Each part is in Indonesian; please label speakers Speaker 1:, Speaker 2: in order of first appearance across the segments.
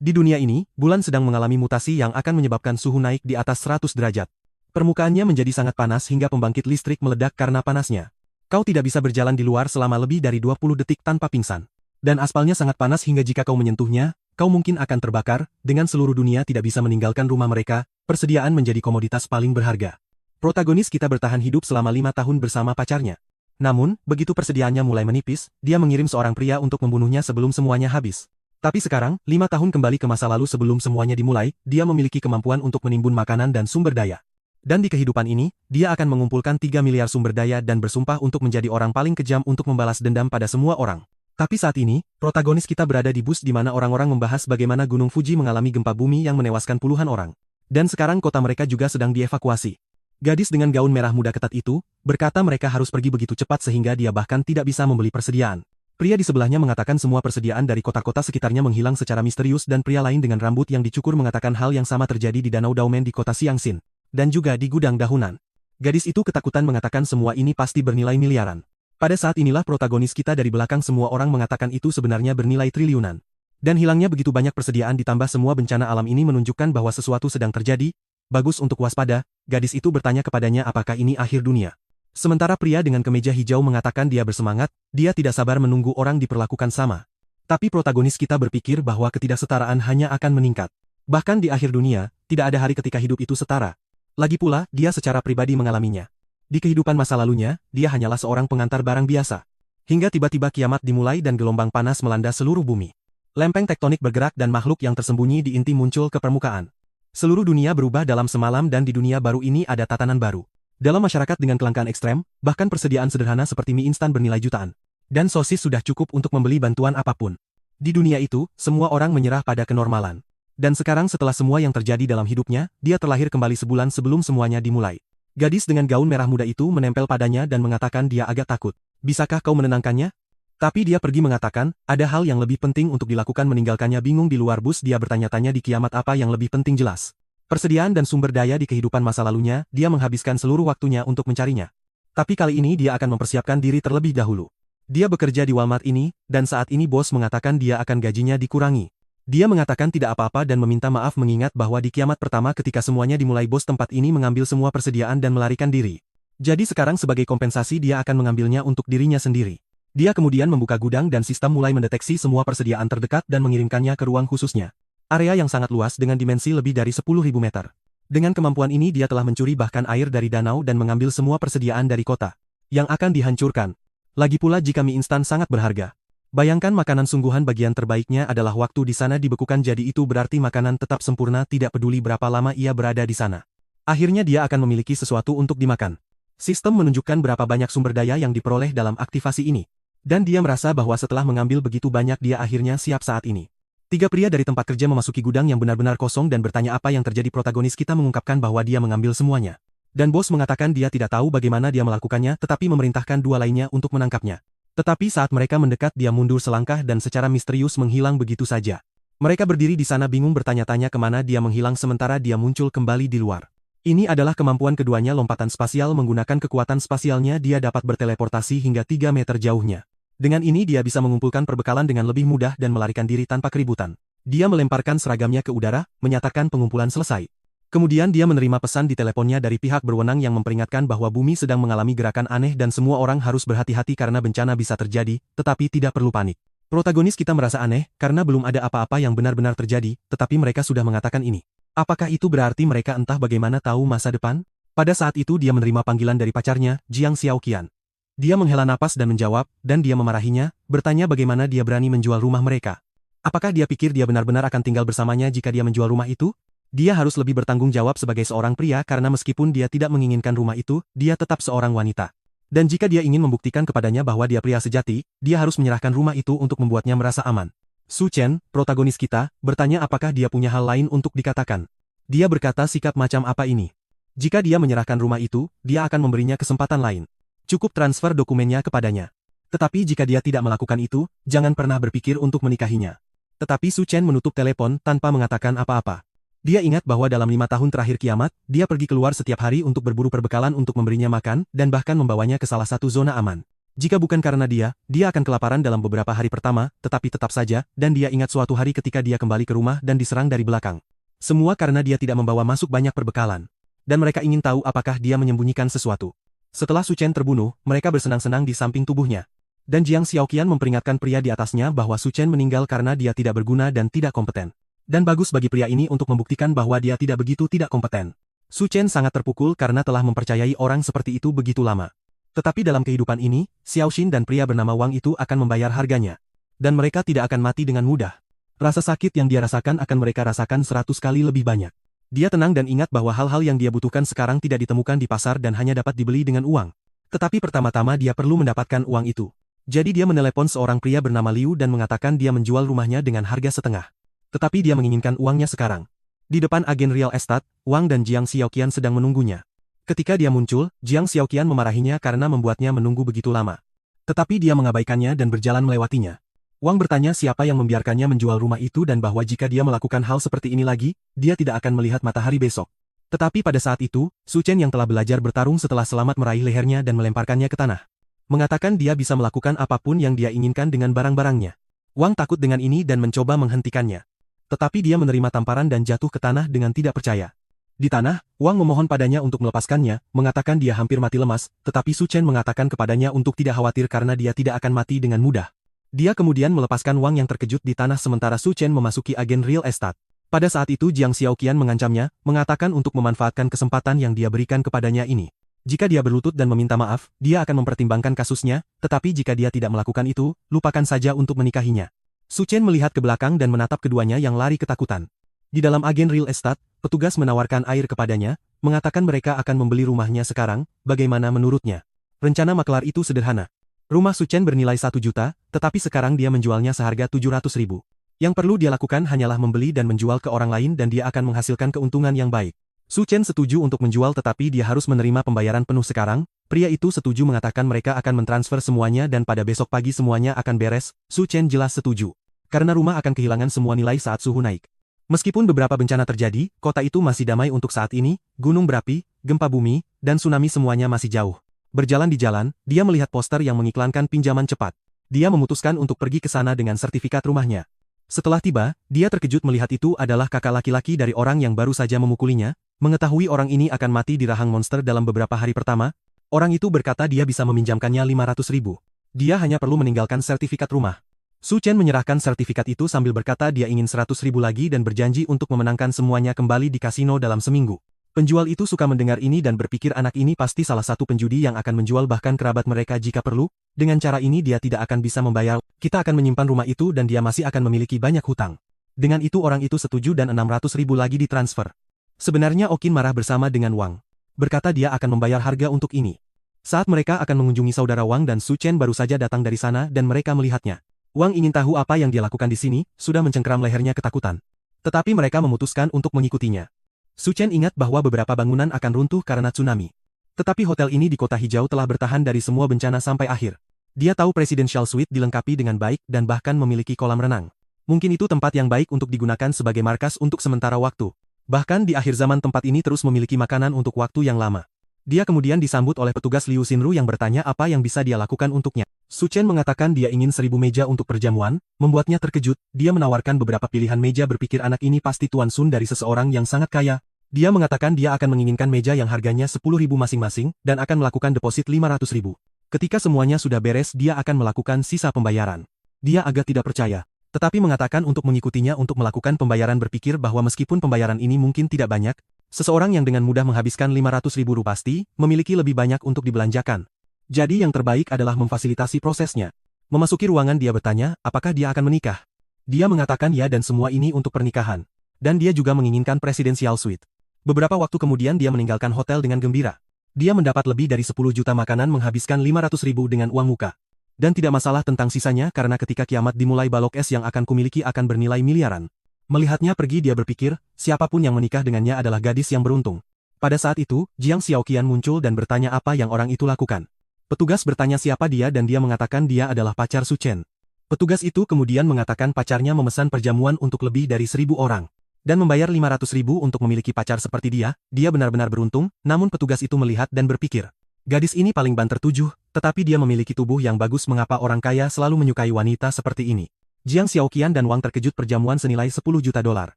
Speaker 1: Di dunia ini, bulan sedang mengalami mutasi yang akan menyebabkan suhu naik di atas 100 derajat. Permukaannya menjadi sangat panas hingga pembangkit listrik meledak karena panasnya. Kau tidak bisa berjalan di luar selama lebih dari 20 detik tanpa pingsan. Dan aspalnya sangat panas hingga jika kau menyentuhnya, kau mungkin akan terbakar, dengan seluruh dunia tidak bisa meninggalkan rumah mereka, persediaan menjadi komoditas paling berharga. Protagonis kita bertahan hidup selama 5 tahun bersama pacarnya. Namun, begitu persediaannya mulai menipis, dia mengirim seorang pria untuk membunuhnya sebelum semuanya habis. Tapi sekarang, 5 tahun kembali ke masa lalu sebelum semuanya dimulai, dia memiliki kemampuan untuk menimbun makanan dan sumber daya. Dan di kehidupan ini, dia akan mengumpulkan 3 miliar sumber daya dan bersumpah untuk menjadi orang paling kejam untuk membalas dendam pada semua orang. Tapi saat ini, protagonis kita berada di bus di mana orang-orang membahas bagaimana Gunung Fuji mengalami gempa bumi yang menewaskan puluhan orang. Dan sekarang kota mereka juga sedang dievakuasi. Gadis dengan gaun merah muda ketat itu, berkata mereka harus pergi begitu cepat sehingga dia bahkan tidak bisa membeli persediaan. Pria di sebelahnya mengatakan semua persediaan dari kota-kota sekitarnya menghilang secara misterius dan pria lain dengan rambut yang dicukur mengatakan hal yang sama terjadi di Danau Daumen di kota Xiangxin. Dan juga di gudang dahunan. Gadis itu ketakutan mengatakan semua ini pasti bernilai miliaran. Pada saat inilah protagonis kita dari belakang semua orang mengatakan itu sebenarnya bernilai triliunan. Dan hilangnya begitu banyak persediaan ditambah semua bencana alam ini menunjukkan bahwa sesuatu sedang terjadi. Bagus untuk waspada, gadis itu bertanya kepadanya apakah ini akhir dunia. Sementara pria dengan kemeja hijau mengatakan dia bersemangat, dia tidak sabar menunggu orang diperlakukan sama. Tapi protagonis kita berpikir bahwa ketidaksetaraan hanya akan meningkat. Bahkan di akhir dunia, tidak ada hari ketika hidup itu setara. Lagi pula, dia secara pribadi mengalaminya. Di kehidupan masa lalunya, dia hanyalah seorang pengantar barang biasa. Hingga tiba-tiba kiamat dimulai dan gelombang panas melanda seluruh bumi. Lempeng tektonik bergerak dan makhluk yang tersembunyi di inti muncul ke permukaan. Seluruh dunia berubah dalam semalam dan di dunia baru ini ada tatanan baru. Dalam masyarakat dengan kelangkaan ekstrem, bahkan persediaan sederhana seperti mie instan bernilai jutaan. Dan sosis sudah cukup untuk membeli bantuan apapun. Di dunia itu, semua orang menyerah pada kenormalan. Dan sekarang setelah semua yang terjadi dalam hidupnya, dia terlahir kembali sebulan sebelum semuanya dimulai. Gadis dengan gaun merah muda itu menempel padanya dan mengatakan dia agak takut. Bisakah kau menenangkannya? Tapi dia pergi mengatakan, ada hal yang lebih penting untuk dilakukan meninggalkannya bingung di luar bus dia bertanya-tanya di kiamat apa yang lebih penting jelas. Persediaan dan sumber daya di kehidupan masa lalunya, dia menghabiskan seluruh waktunya untuk mencarinya. Tapi kali ini dia akan mempersiapkan diri terlebih dahulu. Dia bekerja di Walmart ini, dan saat ini bos mengatakan dia akan gajinya dikurangi. Dia mengatakan tidak apa-apa dan meminta maaf mengingat bahwa di kiamat pertama ketika semuanya dimulai bos tempat ini mengambil semua persediaan dan melarikan diri. Jadi sekarang sebagai kompensasi dia akan mengambilnya untuk dirinya sendiri. Dia kemudian membuka gudang dan sistem mulai mendeteksi semua persediaan terdekat dan mengirimkannya ke ruang khususnya. Area yang sangat luas dengan dimensi lebih dari 10.000 meter. Dengan kemampuan ini dia telah mencuri bahkan air dari danau dan mengambil semua persediaan dari kota. Yang akan dihancurkan. Lagi pula jika mie instan sangat berharga. Bayangkan makanan sungguhan bagian terbaiknya adalah waktu di sana dibekukan jadi itu berarti makanan tetap sempurna tidak peduli berapa lama ia berada di sana. Akhirnya dia akan memiliki sesuatu untuk dimakan. Sistem menunjukkan berapa banyak sumber daya yang diperoleh dalam aktivasi ini. Dan dia merasa bahwa setelah mengambil begitu banyak dia akhirnya siap saat ini. 3 pria dari tempat kerja memasuki gudang yang benar-benar kosong dan bertanya apa yang terjadi protagonis kita mengungkapkan bahwa dia mengambil semuanya. Dan bos mengatakan dia tidak tahu bagaimana dia melakukannya tetapi memerintahkan 2 lainnya untuk menangkapnya. Tetapi saat mereka mendekat dia mundur selangkah dan secara misterius menghilang begitu saja. Mereka berdiri di sana bingung bertanya-tanya kemana dia menghilang sementara dia muncul kembali di luar. Ini adalah kemampuan keduanya lompatan spasial menggunakan kekuatan spasialnya dia dapat berteleportasi hingga 3 meter jauhnya. Dengan ini dia bisa mengumpulkan perbekalan dengan lebih mudah dan melarikan diri tanpa keributan. Dia melemparkan seragamnya ke udara, menyatakan pengumpulan selesai. Kemudian dia menerima pesan di teleponnya dari pihak berwenang yang memperingatkan bahwa bumi sedang mengalami gerakan aneh dan semua orang harus berhati-hati karena bencana bisa terjadi, tetapi tidak perlu panik. Protagonis kita merasa aneh, karena belum ada apa-apa yang benar-benar terjadi, tetapi mereka sudah mengatakan ini. Apakah itu berarti mereka entah bagaimana tahu masa depan? Pada saat itu dia menerima panggilan dari pacarnya, Jiang Xiaoqian. Dia menghela napas dan menjawab, dan dia memarahinya, bertanya bagaimana dia berani menjual rumah mereka. Apakah dia pikir dia benar-benar akan tinggal bersamanya jika dia menjual rumah itu? Dia harus lebih bertanggung jawab sebagai seorang pria karena meskipun dia tidak menginginkan rumah itu, dia tetap seorang wanita. Dan jika dia ingin membuktikan kepadanya bahwa dia pria sejati, dia harus menyerahkan rumah itu untuk membuatnya merasa aman. Su Chen, protagonis kita, bertanya apakah dia punya hal lain untuk dikatakan. Dia berkata sikap macam apa ini. Jika dia menyerahkan rumah itu, dia akan memberinya kesempatan lain. Cukup transfer dokumennya kepadanya. Tetapi jika dia tidak melakukan itu, jangan pernah berpikir untuk menikahinya. Tetapi Su Chen menutup telepon tanpa mengatakan apa-apa. Dia ingat bahwa dalam 5 tahun terakhir kiamat, dia pergi keluar setiap hari untuk berburu perbekalan untuk memberinya makan, dan bahkan membawanya ke salah satu zona aman. Jika bukan karena dia akan kelaparan dalam beberapa hari pertama, tetapi tetap saja, dan dia ingat suatu hari ketika dia kembali ke rumah dan diserang dari belakang. Semua karena dia tidak membawa masuk banyak perbekalan. Dan mereka ingin tahu apakah dia menyembunyikan sesuatu. Setelah Su Chen terbunuh, mereka bersenang-senang di samping tubuhnya. Dan Jiang Xiaoqian memperingatkan pria di atasnya bahwa Su Chen meninggal karena dia tidak berguna dan tidak kompeten. Dan bagus bagi pria ini untuk membuktikan bahwa dia tidak begitu tidak kompeten. Su Chen sangat terpukul karena telah mempercayai orang seperti itu begitu lama. Tetapi dalam kehidupan ini, Xiao Xin dan pria bernama Wang itu akan membayar harganya. Dan mereka tidak akan mati dengan mudah. Rasa sakit yang dia rasakan akan mereka rasakan 100 kali lebih banyak. Dia tenang dan ingat bahwa hal-hal yang dia butuhkan sekarang tidak ditemukan di pasar dan hanya dapat dibeli dengan uang. Tetapi pertama-tama dia perlu mendapatkan uang itu. Jadi dia menelepon seorang pria bernama Liu dan mengatakan dia menjual rumahnya dengan harga setengah. Tetapi dia menginginkan uangnya sekarang. Di depan agen real estate, Wang dan Jiang Xiaoqian sedang menunggunya. Ketika dia muncul, Jiang Xiaoqian memarahinya karena membuatnya menunggu begitu lama. Tetapi dia mengabaikannya dan berjalan melewatinya. Wang bertanya siapa yang membiarkannya menjual rumah itu dan bahwa jika dia melakukan hal seperti ini lagi, dia tidak akan melihat matahari besok. Tetapi pada saat itu, Su Chen yang telah belajar bertarung setelah selamat meraih lehernya dan melemparkannya ke tanah. Mengatakan dia bisa melakukan apapun yang dia inginkan dengan barang-barangnya. Wang takut dengan ini dan mencoba menghentikannya. Tetapi dia menerima tamparan dan jatuh ke tanah dengan tidak percaya. Di tanah, Wang memohon padanya untuk melepaskannya, mengatakan dia hampir mati lemas, tetapi Su Chen mengatakan kepadanya untuk tidak khawatir karena dia tidak akan mati dengan mudah. Dia kemudian melepaskan Wang yang terkejut di tanah sementara Su Chen memasuki agen real estate. Pada saat itu Jiang Xiaoqian mengancamnya, mengatakan untuk memanfaatkan kesempatan yang dia berikan kepadanya ini. Jika dia berlutut dan meminta maaf, dia akan mempertimbangkan kasusnya, tetapi jika dia tidak melakukan itu, lupakan saja untuk menikahinya. Su Chen melihat ke belakang dan menatap keduanya yang lari ketakutan. Di dalam agen real estate, petugas menawarkan air kepadanya, mengatakan mereka akan membeli rumahnya sekarang, bagaimana menurutnya. Rencana makelar itu sederhana. Rumah Su Chen bernilai 1 juta, tetapi sekarang dia menjualnya seharga 700.000. Yang perlu dia lakukan hanyalah membeli dan menjual ke orang lain dan dia akan menghasilkan keuntungan yang baik. Su Chen setuju untuk menjual tetapi dia harus menerima pembayaran penuh sekarang. Pria itu setuju mengatakan mereka akan mentransfer semuanya dan pada besok pagi semuanya akan beres. Su Chen jelas setuju. Karena rumah akan kehilangan semua nilai saat suhu naik. Meskipun beberapa bencana terjadi, kota itu masih damai untuk saat ini, gunung berapi, gempa bumi, dan tsunami semuanya masih jauh. Berjalan di jalan, dia melihat poster yang mengiklankan pinjaman cepat. Dia memutuskan untuk pergi ke sana dengan sertifikat rumahnya. Setelah tiba, dia terkejut melihat itu adalah kakak laki-laki dari orang yang baru saja memukulinya. Mengetahui orang ini akan mati di rahang monster dalam beberapa hari pertama, orang itu berkata dia bisa meminjamkannya 500.000. Dia hanya perlu meninggalkan sertifikat rumah. Su Chen menyerahkan sertifikat itu sambil berkata dia ingin 100.000 lagi dan berjanji untuk memenangkan semuanya kembali di kasino dalam seminggu. Penjual itu suka mendengar ini dan berpikir anak ini pasti salah satu penjudi yang akan menjual bahkan kerabat mereka jika perlu. Dengan cara ini dia tidak akan bisa membayar. Kita akan menyimpan rumah itu dan dia masih akan memiliki banyak hutang. Dengan itu orang itu setuju dan 600.000 lagi ditransfer. Sebenarnya Okin marah bersama dengan Wang. Berkata dia akan membayar harga untuk ini. Saat mereka akan mengunjungi saudara Wang dan Su Chen baru saja datang dari sana dan mereka melihatnya. Wang ingin tahu apa yang dia lakukan di sini, sudah mencengkeram lehernya ketakutan. Tetapi mereka memutuskan untuk mengikutinya. Su Chen ingat bahwa beberapa bangunan akan runtuh karena tsunami. Tetapi hotel ini di kota hijau telah bertahan dari semua bencana sampai akhir. Dia tahu Presidential Suite dilengkapi dengan baik dan bahkan memiliki kolam renang. Mungkin itu tempat yang baik untuk digunakan sebagai markas untuk sementara waktu. Bahkan di akhir zaman tempat ini terus memiliki makanan untuk waktu yang lama. Dia kemudian disambut oleh petugas Liu Xinru yang bertanya apa yang bisa dia lakukan untuknya. Su Chen mengatakan dia ingin 1000 meja untuk perjamuan, membuatnya terkejut. Dia menawarkan beberapa pilihan meja berpikir anak ini pasti Tuan Sun dari seseorang yang sangat kaya. Dia mengatakan dia akan menginginkan meja yang harganya 10.000 masing-masing, dan akan melakukan deposit 500.000. Ketika semuanya sudah beres dia akan melakukan sisa pembayaran. Dia agak tidak percaya, tetapi mengatakan untuk mengikutinya untuk melakukan pembayaran berpikir bahwa meskipun pembayaran ini mungkin tidak banyak, seseorang yang dengan mudah menghabiskan 500.000 pasti memiliki lebih banyak untuk dibelanjakan. Jadi yang terbaik adalah memfasilitasi prosesnya. Memasuki ruangan dia bertanya, apakah dia akan menikah? Dia mengatakan ya dan semua ini untuk pernikahan. Dan dia juga menginginkan Presidential Suite. Beberapa waktu kemudian dia meninggalkan hotel dengan gembira. Dia mendapat lebih dari 10 juta makanan menghabiskan 500.000 dengan uang muka. Dan tidak masalah tentang sisanya karena ketika kiamat dimulai balok es yang akan kumiliki akan bernilai miliaran. Melihatnya pergi dia berpikir, siapapun yang menikah dengannya adalah gadis yang beruntung. Pada saat itu, Jiang Xiaoqian muncul dan bertanya apa yang orang itu lakukan. Petugas bertanya siapa dia dan dia mengatakan dia adalah pacar Su Chen. Petugas itu kemudian mengatakan pacarnya memesan perjamuan untuk lebih dari 1.000 orang. Dan membayar 500.000 untuk memiliki pacar seperti dia benar-benar beruntung, namun petugas itu melihat dan berpikir. Gadis ini paling banter 7, Tetapi dia memiliki tubuh yang bagus, mengapa orang kaya selalu menyukai wanita seperti ini? Jiang Xiaoqian dan Wang terkejut perjamuan senilai 10 juta dolar.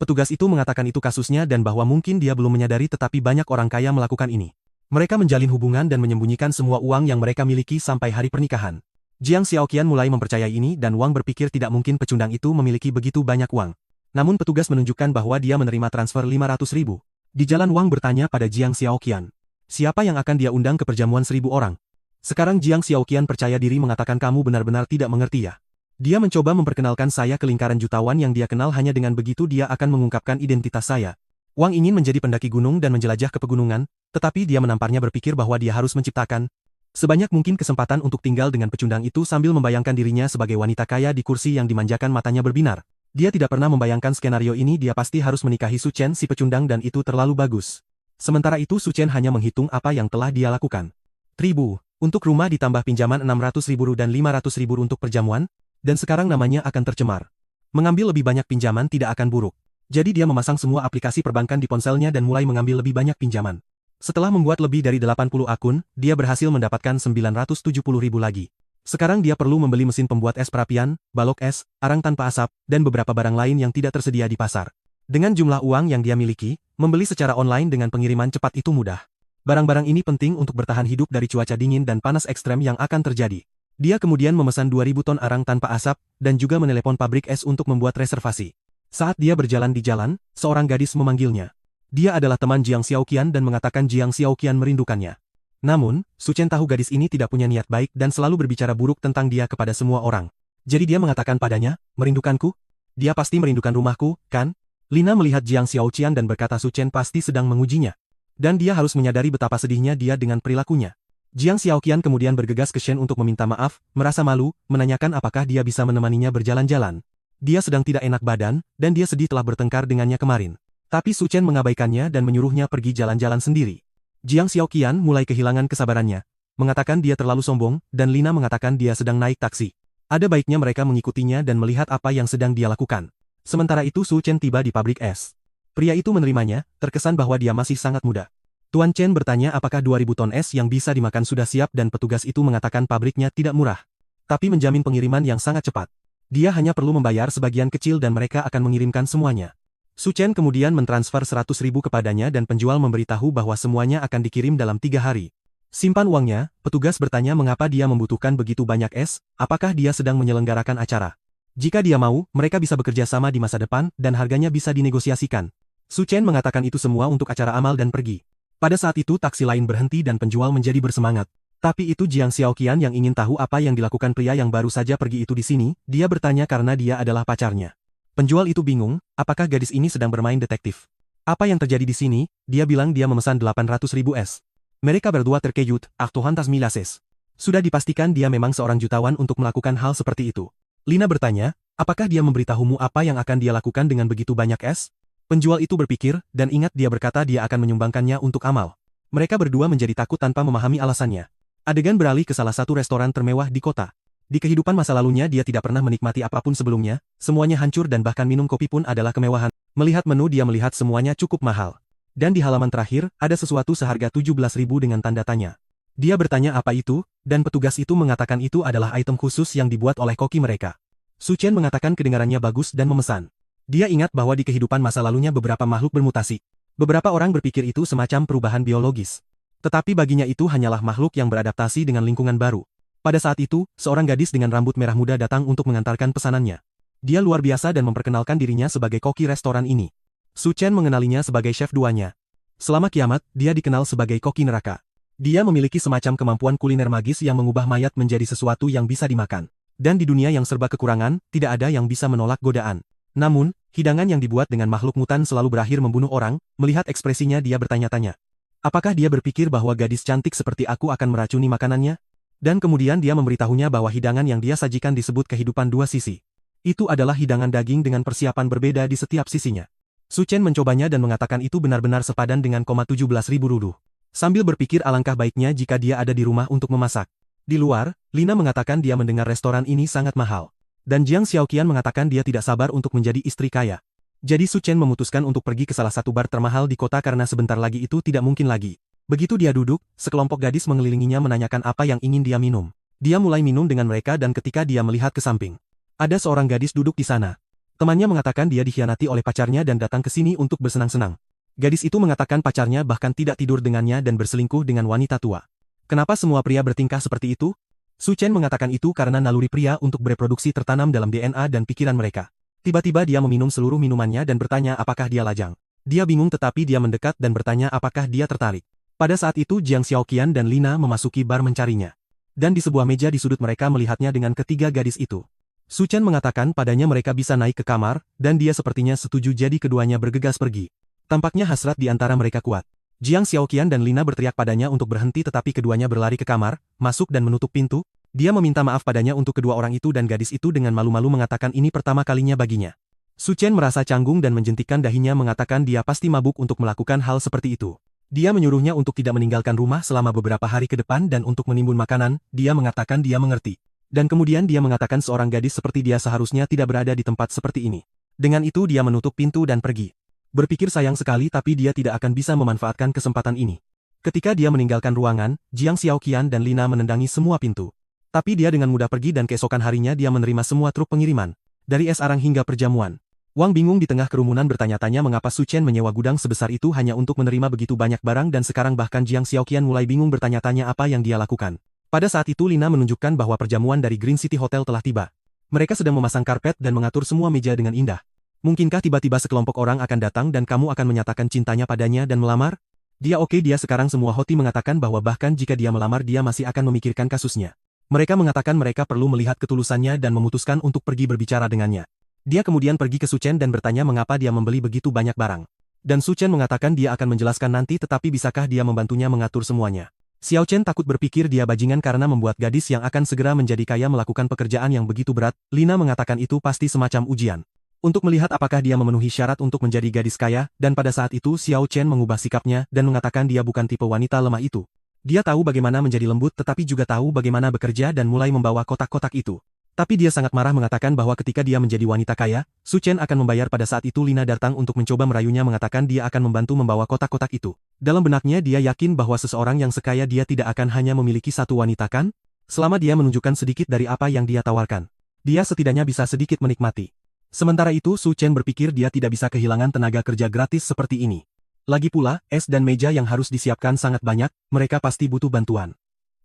Speaker 1: Petugas itu mengatakan itu kasusnya dan bahwa mungkin dia belum menyadari tetapi banyak orang kaya melakukan ini. Mereka menjalin hubungan dan menyembunyikan semua uang yang mereka miliki sampai hari pernikahan. Jiang Xiaoqian mulai mempercayai ini dan Wang berpikir tidak mungkin pecundang itu memiliki begitu banyak uang. Namun petugas menunjukkan bahwa dia menerima transfer 500.000. Di jalan Wang bertanya pada Jiang Xiaoqian, siapa yang akan dia undang ke perjamuan 1.000 orang? Sekarang Jiang Xiaoqian percaya diri mengatakan kamu benar-benar tidak mengerti ya. Dia mencoba memperkenalkan saya ke lingkaran jutawan yang dia kenal, hanya dengan begitu dia akan mengungkapkan identitas saya. Wang ingin menjadi pendaki gunung dan menjelajah ke pegunungan, tetapi dia menamparnya berpikir bahwa dia harus menciptakan sebanyak mungkin kesempatan untuk tinggal dengan pecundang itu sambil membayangkan dirinya sebagai wanita kaya di kursi yang dimanjakan, matanya berbinar. Dia tidak pernah membayangkan skenario ini, dia pasti harus menikahi Su Chen si pecundang dan itu terlalu bagus. Sementara itu Su Chen hanya menghitung apa yang telah dia lakukan. 1.000 untuk rumah ditambah pinjaman 600.000 dan 500.000 untuk perjamuan, dan sekarang namanya akan tercemar. Mengambil lebih banyak pinjaman tidak akan buruk. Jadi dia memasang semua aplikasi perbankan di ponselnya dan mulai mengambil lebih banyak pinjaman. Setelah membuat lebih dari 80 akun, dia berhasil mendapatkan 970.000 lagi. Sekarang dia perlu membeli mesin pembuat es perapian, balok es, arang tanpa asap, dan beberapa barang lain yang tidak tersedia di pasar. Dengan jumlah uang yang dia miliki, membeli secara online dengan pengiriman cepat itu mudah. Barang-barang ini penting untuk bertahan hidup dari cuaca dingin dan panas ekstrem yang akan terjadi. Dia kemudian memesan 2.000 ton arang tanpa asap, dan juga menelepon pabrik es untuk membuat reservasi. Saat dia berjalan di jalan, seorang gadis memanggilnya. Dia adalah teman Jiang Xiaoqian dan mengatakan Jiang Xiaoqian merindukannya. Namun, Su Chen tahu gadis ini tidak punya niat baik dan selalu berbicara buruk tentang dia kepada semua orang. Jadi dia mengatakan padanya, merindukanku? Dia pasti merindukan rumahku, kan? Lina melihat Jiang Xiaoqian dan berkata Su Chen pasti sedang mengujinya. Dan dia harus menyadari betapa sedihnya dia dengan perilakunya. Jiang Xiaoqian kemudian bergegas ke Shen untuk meminta maaf, merasa malu, menanyakan apakah dia bisa menemaninya berjalan-jalan. Dia sedang tidak enak badan, dan dia sedih telah bertengkar dengannya kemarin. Tapi Su Chen mengabaikannya dan menyuruhnya pergi jalan-jalan sendiri. Jiang Xiaoqian mulai kehilangan kesabarannya, mengatakan dia terlalu sombong, dan Lina mengatakan dia sedang naik taksi. Ada baiknya mereka mengikutinya dan melihat apa yang sedang dia lakukan. Sementara itu Su Chen tiba di pabrik es. Pria itu menerimanya, terkesan bahwa dia masih sangat muda. Tuan Chen bertanya apakah 2.000 ton es yang bisa dimakan sudah siap dan petugas itu mengatakan pabriknya tidak murah. Tapi menjamin pengiriman yang sangat cepat. Dia hanya perlu membayar sebagian kecil dan mereka akan mengirimkan semuanya. Su Chen kemudian mentransfer 100.000 kepadanya dan penjual memberitahu bahwa semuanya akan dikirim dalam 3 hari. Simpan uangnya, petugas bertanya mengapa dia membutuhkan begitu banyak es, apakah dia sedang menyelenggarakan acara. Jika dia mau, mereka bisa bekerja sama di masa depan dan harganya bisa dinegosiasikan. Su Chen mengatakan itu semua untuk acara amal dan pergi. Pada saat itu taksi lain berhenti dan penjual menjadi bersemangat. Tapi itu Jiang Xiaoqian yang ingin tahu apa yang dilakukan pria yang baru saja pergi itu di sini, dia bertanya karena dia adalah pacarnya. Penjual itu bingung, apakah gadis ini sedang bermain detektif? Apa yang terjadi di sini? Dia bilang dia memesan 800.000 es. Mereka berdua terkejut, Tuhantas milases. Sudah dipastikan dia memang seorang jutawan untuk melakukan hal seperti itu. Lina bertanya, apakah dia memberitahumu apa yang akan dia lakukan dengan begitu banyak es? Penjual itu berpikir, dan ingat dia berkata dia akan menyumbangkannya untuk amal. Mereka berdua menjadi takut tanpa memahami alasannya. Adegan beralih ke salah satu restoran termewah di kota. Di kehidupan masa lalunya dia tidak pernah menikmati apapun sebelumnya, semuanya hancur dan bahkan minum kopi pun adalah kemewahan. Melihat menu dia melihat semuanya cukup mahal. Dan di halaman terakhir, ada sesuatu seharga 17.000 dengan tanda tanya. Dia bertanya apa itu, dan petugas itu mengatakan itu adalah item khusus yang dibuat oleh koki mereka. Su Chen mengatakan kedengarannya bagus dan memesan. Dia ingat bahwa di kehidupan masa lalunya beberapa makhluk bermutasi. Beberapa orang berpikir itu semacam perubahan biologis. Tetapi baginya itu hanyalah makhluk yang beradaptasi dengan lingkungan baru. Pada saat itu, seorang gadis dengan rambut merah muda datang untuk mengantarkan pesanannya. Dia luar biasa dan memperkenalkan dirinya sebagai koki restoran ini. Su Chen mengenalinya sebagai chef duanya. Selama kiamat, dia dikenal sebagai koki neraka. Dia memiliki semacam kemampuan kuliner magis yang mengubah mayat menjadi sesuatu yang bisa dimakan. Dan di dunia yang serba kekurangan, tidak ada yang bisa menolak godaan. Namun, hidangan yang dibuat dengan makhluk mutan selalu berakhir membunuh orang. Melihat ekspresinya dia bertanya-tanya. Apakah dia berpikir bahwa gadis cantik seperti aku akan meracuni makanannya? Dan kemudian dia memberitahunya bahwa hidangan yang dia sajikan disebut kehidupan dua sisi. Itu adalah hidangan daging dengan persiapan berbeda di setiap sisinya. Su Chen mencobanya dan mengatakan itu benar-benar sepadan dengan 17.000 rudu. Sambil berpikir alangkah baiknya jika dia ada di rumah untuk memasak. Di luar, Lina mengatakan dia mendengar restoran ini sangat mahal. Dan Jiang Xiaoqian mengatakan dia tidak sabar untuk menjadi istri kaya. Jadi Su Chen memutuskan untuk pergi ke salah satu bar termahal di kota karena sebentar lagi itu tidak mungkin lagi. Begitu dia duduk, sekelompok gadis mengelilinginya menanyakan apa yang ingin dia minum. Dia mulai minum dengan mereka dan ketika dia melihat ke samping, ada seorang gadis duduk di sana. Temannya mengatakan dia dikhianati oleh pacarnya dan datang ke sini untuk bersenang-senang. Gadis itu mengatakan pacarnya bahkan tidak tidur dengannya dan berselingkuh dengan wanita tua. Kenapa semua pria bertingkah seperti itu? Su Chen mengatakan itu karena naluri pria untuk bereproduksi tertanam dalam DNA dan pikiran mereka. Tiba-tiba dia meminum seluruh minumannya dan bertanya apakah dia lajang. Dia bingung tetapi dia mendekat dan bertanya apakah dia tertarik. Pada saat itu Jiang Xiaoqian dan Lina memasuki bar mencarinya. Dan di sebuah meja di sudut mereka melihatnya dengan ketiga gadis itu. Su Chen mengatakan padanya mereka bisa naik ke kamar, dan dia sepertinya setuju jadi keduanya bergegas pergi. Tampaknya hasrat di antara mereka kuat. Jiang Xiaoqian dan Lina berteriak padanya untuk berhenti tetapi keduanya berlari ke kamar, masuk dan menutup pintu. Dia meminta maaf padanya untuk kedua orang itu dan gadis itu dengan malu-malu mengatakan ini pertama kalinya baginya. Su Chen merasa canggung dan menjentikkan dahinya mengatakan dia pasti mabuk untuk melakukan hal seperti itu. Dia menyuruhnya untuk tidak meninggalkan rumah selama beberapa hari ke depan dan untuk menimbun makanan, dia mengatakan dia mengerti. Dan kemudian dia mengatakan seorang gadis seperti dia seharusnya tidak berada di tempat seperti ini. Dengan itu dia menutup pintu dan pergi. Berpikir sayang sekali tapi dia tidak akan bisa memanfaatkan kesempatan ini. Ketika dia meninggalkan ruangan, Jiang Xiaoqian dan Lina menendangi semua pintu. Tapi dia dengan mudah pergi dan keesokan harinya dia menerima semua truk pengiriman. Dari es arang hingga perjamuan. Wang bingung di tengah kerumunan bertanya-tanya mengapa Su Chen menyewa gudang sebesar itu hanya untuk menerima begitu banyak barang dan sekarang bahkan Jiang Xiaoqian mulai bingung bertanya-tanya apa yang dia lakukan. Pada saat itu Lina menunjukkan bahwa perjamuan dari Green City Hotel telah tiba. Mereka sedang memasang karpet dan mengatur semua meja dengan indah. Mungkinkah tiba-tiba sekelompok orang akan datang dan kamu akan menyatakan cintanya padanya dan melamar? Dia sekarang semua hoti mengatakan bahwa bahkan jika dia melamar dia masih akan memikirkan kasusnya. Mereka mengatakan mereka perlu melihat ketulusannya dan memutuskan untuk pergi berbicara dengannya. Dia kemudian pergi ke Su Chen dan bertanya mengapa dia membeli begitu banyak barang. Dan Su Chen mengatakan dia akan menjelaskan nanti tetapi bisakah dia membantunya mengatur semuanya. Xiao Chen takut berpikir dia bajingan karena membuat gadis yang akan segera menjadi kaya melakukan pekerjaan yang begitu berat. Lina mengatakan itu pasti semacam ujian. Untuk melihat apakah dia memenuhi syarat untuk menjadi gadis kaya, dan pada saat itu Xiao Chen mengubah sikapnya dan mengatakan dia bukan tipe wanita lemah itu. Dia tahu bagaimana menjadi lembut tetapi juga tahu bagaimana bekerja dan mulai membawa kotak-kotak itu. Tapi dia sangat marah mengatakan bahwa ketika dia menjadi wanita kaya, Su Chen akan membayar. Pada saat itu Lina datang untuk mencoba merayunya mengatakan dia akan membantu membawa kotak-kotak itu. Dalam benaknya dia yakin bahwa seseorang yang sekaya dia tidak akan hanya memiliki satu wanita kan? Selama dia menunjukkan sedikit dari apa yang dia tawarkan. Dia setidaknya bisa sedikit menikmati. Sementara itu Su Chen berpikir dia tidak bisa kehilangan tenaga kerja gratis seperti ini. Lagi pula, es dan meja yang harus disiapkan sangat banyak, mereka pasti butuh bantuan.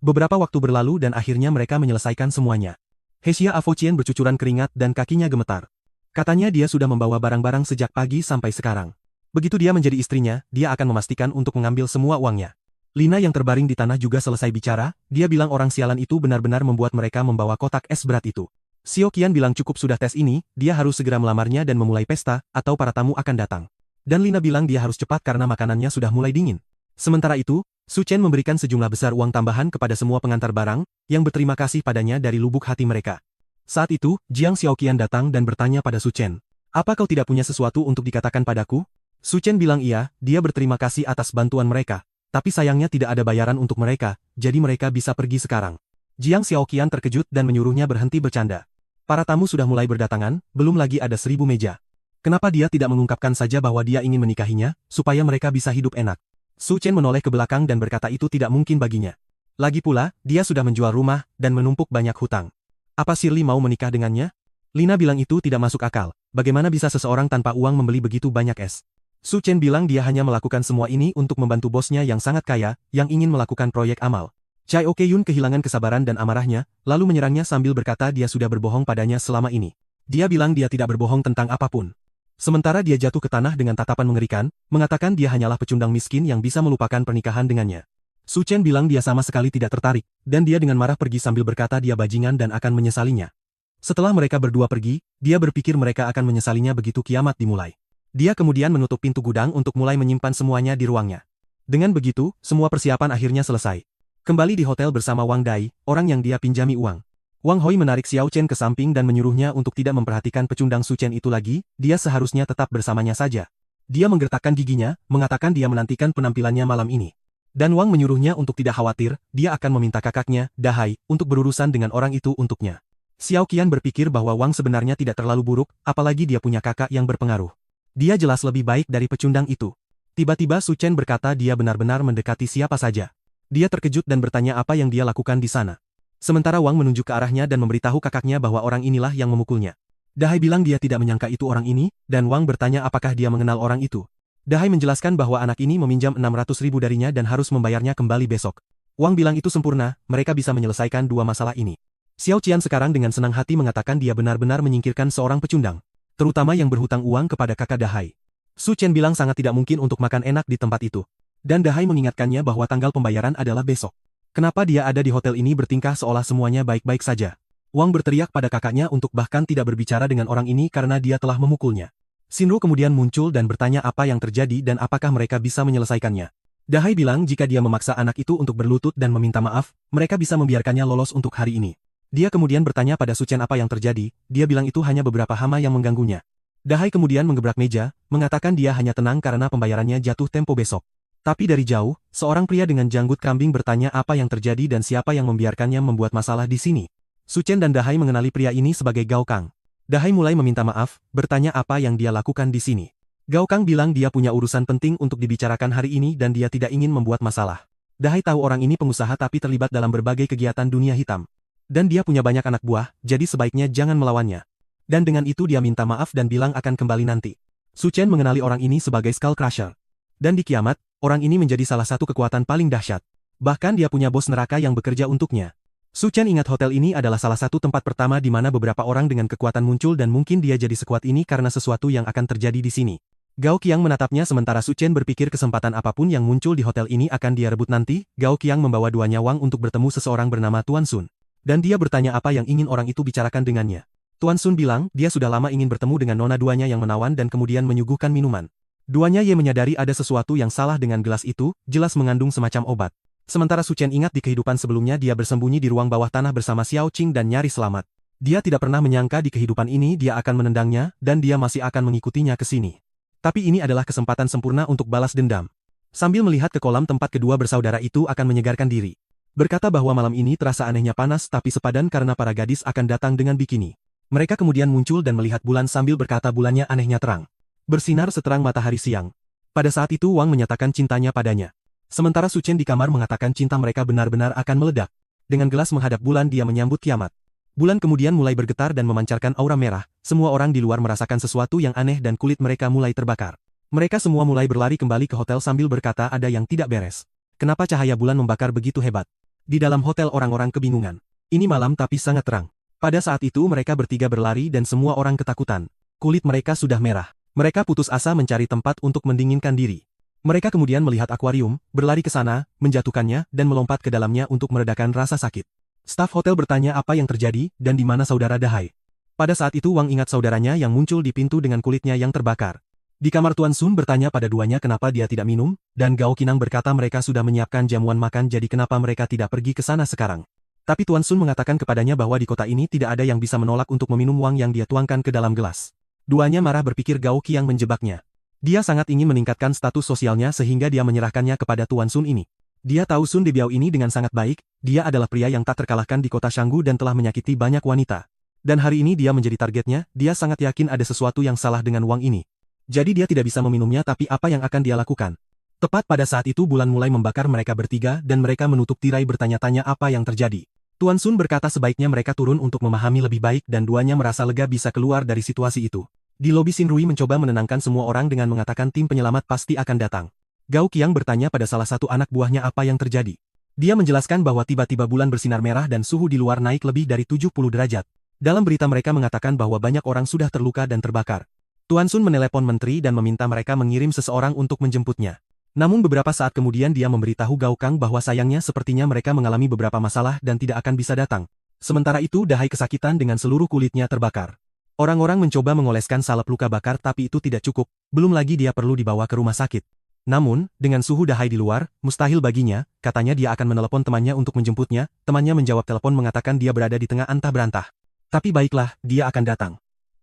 Speaker 1: Beberapa waktu berlalu dan akhirnya mereka menyelesaikan semuanya. Hexia Avochien bercucuran keringat dan kakinya gemetar. Katanya dia sudah membawa barang-barang sejak pagi sampai sekarang. Begitu dia menjadi istrinya, dia akan memastikan untuk mengambil semua uangnya. Lina yang terbaring di tanah juga selesai bicara, dia bilang orang sialan itu benar-benar membuat mereka membawa kotak es berat itu. Xiao Qian bilang cukup sudah tes ini, dia harus segera melamarnya dan memulai pesta, atau para tamu akan datang. Dan Lina bilang dia harus cepat karena makanannya sudah mulai dingin. Sementara itu, Su Chen memberikan sejumlah besar uang tambahan kepada semua pengantar barang, yang berterima kasih padanya dari lubuk hati mereka. Saat itu, Jiang Xiaoqian datang dan bertanya pada Su Chen. Apa kau tidak punya sesuatu untuk dikatakan padaku? Su Chen bilang iya, dia berterima kasih atas bantuan mereka. Tapi sayangnya tidak ada bayaran untuk mereka, jadi mereka bisa pergi sekarang. Jiang Xiaoqian terkejut dan menyuruhnya berhenti bercanda. Para tamu sudah mulai berdatangan, belum lagi ada 1000 meja. Kenapa dia tidak mengungkapkan saja bahwa dia ingin menikahinya, supaya mereka bisa hidup enak? Su Chen menoleh ke belakang dan berkata itu tidak mungkin baginya. Lagi pula, dia sudah menjual rumah, dan menumpuk banyak hutang. Apa Shirley mau menikah dengannya? Lina bilang itu tidak masuk akal. Bagaimana bisa seseorang tanpa uang membeli begitu banyak es? Su Chen bilang dia hanya melakukan semua ini untuk membantu bosnya yang sangat kaya, yang ingin melakukan proyek amal. Chai Oke-yun kehilangan kesabaran dan amarahnya, lalu menyerangnya sambil berkata dia sudah berbohong padanya selama ini. Dia bilang dia tidak berbohong tentang apapun. Sementara dia jatuh ke tanah dengan tatapan mengerikan, mengatakan dia hanyalah pecundang miskin yang bisa melupakan pernikahan dengannya. Su Chen bilang dia sama sekali tidak tertarik, dan dia dengan marah pergi sambil berkata dia bajingan dan akan menyesalinya. Setelah mereka berdua pergi, dia berpikir mereka akan menyesalinya begitu kiamat dimulai. Dia kemudian menutup pintu gudang untuk mulai menyimpan semuanya di ruangnya. Dengan begitu, semua persiapan akhirnya selesai. Kembali di hotel bersama Wang Dai, orang yang dia pinjami uang. Wang Hoi menarik Xiao Chen ke samping dan menyuruhnya untuk tidak memperhatikan pecundang Su Chen itu lagi, dia seharusnya tetap bersamanya saja. Dia menggertakkan giginya, mengatakan dia menantikan penampilannya malam ini. Dan Wang menyuruhnya untuk tidak khawatir, dia akan meminta kakaknya, Dahai, untuk berurusan dengan orang itu untuknya. Xiao Qian berpikir bahwa Wang sebenarnya tidak terlalu buruk, apalagi dia punya kakak yang berpengaruh. Dia jelas lebih baik dari pecundang itu. Tiba-tiba Su Chen berkata dia benar-benar mendekati siapa saja. Dia terkejut dan bertanya apa yang dia lakukan di sana. Sementara Wang menunjuk ke arahnya dan memberitahu kakaknya bahwa orang inilah yang memukulnya. Dahai bilang dia tidak menyangka itu orang ini, dan Wang bertanya apakah dia mengenal orang itu. Dahai menjelaskan bahwa anak ini meminjam 600.000 darinya dan harus membayarnya kembali besok. Wang bilang itu sempurna, mereka bisa menyelesaikan dua masalah ini. Xiao Qian sekarang dengan senang hati mengatakan dia benar-benar menyingkirkan seorang pecundang, terutama yang berhutang uang kepada kakak Dahai. Su Chen bilang sangat tidak mungkin untuk makan enak di tempat itu. Dan Dahai mengingatkannya bahwa tanggal pembayaran adalah besok. Kenapa dia ada di hotel ini bertingkah seolah semuanya baik-baik saja? Wang berteriak pada kakaknya untuk bahkan tidak berbicara dengan orang ini karena dia telah memukulnya. Xinru kemudian muncul dan bertanya apa yang terjadi dan apakah mereka bisa menyelesaikannya. Dahai bilang jika dia memaksa anak itu untuk berlutut dan meminta maaf, mereka bisa membiarkannya lolos untuk hari ini. Dia kemudian bertanya pada Su Chen apa yang terjadi, dia bilang itu hanya beberapa hama yang mengganggunya. Dahai kemudian menggebrak meja, mengatakan dia hanya tenang karena pembayarannya jatuh tempo besok. Tapi dari jauh, seorang pria dengan janggut kambing bertanya apa yang terjadi dan siapa yang membiarkannya membuat masalah di sini. Su Chen dan Dahai mengenali pria ini sebagai Gao Kang. Dahai mulai meminta maaf, bertanya apa yang dia lakukan di sini. Gao Kang bilang dia punya urusan penting untuk dibicarakan hari ini dan dia tidak ingin membuat masalah. Dahai tahu orang ini pengusaha tapi terlibat dalam berbagai kegiatan dunia hitam. Dan dia punya banyak anak buah, jadi sebaiknya jangan melawannya. Dan dengan itu dia minta maaf dan bilang akan kembali nanti. Su Chen mengenali orang ini sebagai Skull Crusher. Dan di kiamat, orang ini menjadi salah satu kekuatan paling dahsyat. Bahkan dia punya bos neraka yang bekerja untuknya. Su Chen ingat hotel ini adalah salah satu tempat pertama di mana beberapa orang dengan kekuatan muncul dan mungkin dia jadi sekuat ini karena sesuatu yang akan terjadi di sini. Gao Qiang menatapnya sementara Su Chen berpikir kesempatan apapun yang muncul di hotel ini akan dia rebut nanti. Gao Qiang membawa dua nyawang untuk bertemu seseorang bernama Tuan Sun. Dan dia bertanya apa yang ingin orang itu bicarakan dengannya. Tuan Sun bilang, dia sudah lama ingin bertemu dengan nona duanya yang menawan dan kemudian menyuguhkan minuman. Duanya Ye menyadari ada sesuatu yang salah dengan gelas itu, jelas mengandung semacam obat. Sementara Su Chen ingat di kehidupan sebelumnya dia bersembunyi di ruang bawah tanah bersama Xiao Qing dan nyaris selamat. Dia tidak pernah menyangka di kehidupan ini dia akan menendangnya, dan dia masih akan mengikutinya ke sini. Tapi ini adalah kesempatan sempurna untuk balas dendam. Sambil melihat ke kolam tempat kedua bersaudara itu akan menyegarkan diri. Berkata bahwa malam ini terasa anehnya panas tapi sepadan karena para gadis akan datang dengan bikini. Mereka kemudian muncul dan melihat bulan sambil berkata bulannya anehnya terang. Bersinar seterang matahari siang. Pada saat itu Wang menyatakan cintanya padanya. Sementara Su Chen di kamar mengatakan cinta mereka benar-benar akan meledak. Dengan gelas menghadap bulan dia menyambut kiamat. Bulan kemudian mulai bergetar dan memancarkan aura merah. Semua orang di luar merasakan sesuatu yang aneh dan kulit mereka mulai terbakar. Mereka semua mulai berlari kembali ke hotel sambil berkata ada yang tidak beres. Kenapa cahaya bulan membakar begitu hebat? Di dalam hotel orang-orang kebingungan. Ini malam tapi sangat terang. Pada saat itu mereka bertiga berlari dan semua orang ketakutan. Kulit mereka sudah merah. Mereka putus asa mencari tempat untuk mendinginkan diri. Mereka kemudian melihat akuarium, berlari ke sana, menjatuhkannya, dan melompat ke dalamnya untuk meredakan rasa sakit. Staf hotel bertanya apa yang terjadi, dan di mana saudara Dahai. Pada saat itu Wang ingat saudaranya yang muncul di pintu dengan kulitnya yang terbakar. Di kamar Tuan Sun bertanya pada duanya kenapa dia tidak minum, dan Gao Kinang berkata mereka sudah menyiapkan jamuan makan jadi kenapa mereka tidak pergi ke sana sekarang. Tapi Tuan Sun mengatakan kepadanya bahwa di kota ini tidak ada yang bisa menolak untuk meminum wang yang dia tuangkan ke dalam gelas. Duanya marah berpikir Gao Qiang menjebaknya. Dia sangat ingin meningkatkan status sosialnya sehingga dia menyerahkannya kepada Tuan Sun ini. Dia tahu Sun Debiao ini dengan sangat baik, dia adalah pria yang tak terkalahkan di kota Shanggu dan telah menyakiti banyak wanita. Dan hari ini dia menjadi targetnya, dia sangat yakin ada sesuatu yang salah dengan Wang ini. Jadi dia tidak bisa meminumnya tapi apa yang akan dia lakukan? Tepat pada saat itu bulan mulai membakar mereka bertiga dan mereka menutup tirai bertanya-tanya apa yang terjadi. Tuan Sun berkata sebaiknya mereka turun untuk memahami lebih baik dan duanya merasa lega bisa keluar dari situasi itu. Di lobi Xinrui mencoba menenangkan semua orang dengan mengatakan tim penyelamat pasti akan datang. Gao Qiang bertanya pada salah satu anak buahnya apa yang terjadi. Dia menjelaskan bahwa tiba-tiba bulan bersinar merah dan suhu di luar naik lebih dari 70 derajat. Dalam berita mereka mengatakan bahwa banyak orang sudah terluka dan terbakar. Tuan Sun menelepon menteri dan meminta mereka mengirim seseorang untuk menjemputnya. Namun beberapa saat kemudian dia memberitahu Gao Kang bahwa sayangnya sepertinya mereka mengalami beberapa masalah dan tidak akan bisa datang. Sementara itu Dahai kesakitan dengan seluruh kulitnya terbakar. Orang-orang mencoba mengoleskan salep luka bakar tapi itu tidak cukup, belum lagi dia perlu dibawa ke rumah sakit. Namun, dengan suhu Dahai di luar, mustahil baginya, katanya dia akan menelepon temannya untuk menjemputnya, temannya menjawab telepon mengatakan dia berada di tengah antah berantah. Tapi baiklah, dia akan datang.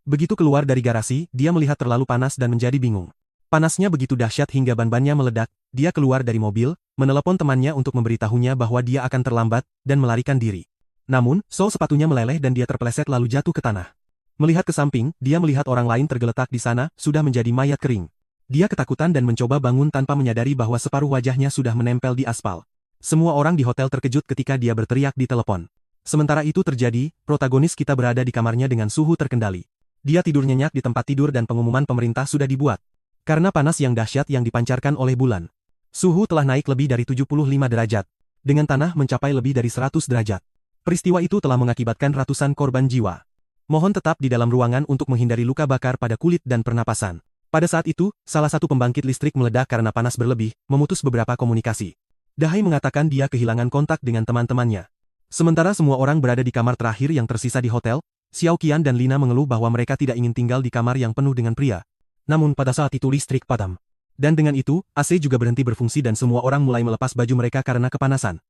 Speaker 1: Begitu keluar dari garasi, dia melihat terlalu panas dan menjadi bingung. Panasnya begitu dahsyat hingga ban-bannya meledak, dia keluar dari mobil, menelepon temannya untuk memberitahunya bahwa dia akan terlambat, dan melarikan diri. Namun, sol sepatunya meleleh dan dia terpeleset lalu jatuh ke tanah. Melihat ke samping, dia melihat orang lain tergeletak di sana, sudah menjadi mayat kering. Dia ketakutan dan mencoba bangun tanpa menyadari bahwa separuh wajahnya sudah menempel di aspal. Semua orang di hotel terkejut ketika dia berteriak di telepon. Sementara itu terjadi, protagonis kita berada di kamarnya dengan suhu terkendali. Dia tidur nyenyak di tempat tidur dan pengumuman pemerintah sudah dibuat. Karena panas yang dahsyat yang dipancarkan oleh bulan. Suhu telah naik lebih dari 75 derajat. Dengan tanah mencapai lebih dari 100 derajat. Peristiwa itu telah mengakibatkan ratusan korban jiwa. Mohon tetap di dalam ruangan untuk menghindari luka bakar pada kulit dan pernapasan. Pada saat itu, salah satu pembangkit listrik meledak karena panas berlebih, memutus beberapa komunikasi. Dahai mengatakan dia kehilangan kontak dengan teman-temannya. Sementara semua orang berada di kamar terakhir yang tersisa di hotel, Xiao Qian dan Lina mengeluh bahwa mereka tidak ingin tinggal di kamar yang penuh dengan pria. Namun pada saat itu listrik padam. Dan dengan itu, AC juga berhenti berfungsi dan semua orang mulai melepas baju mereka karena kepanasan.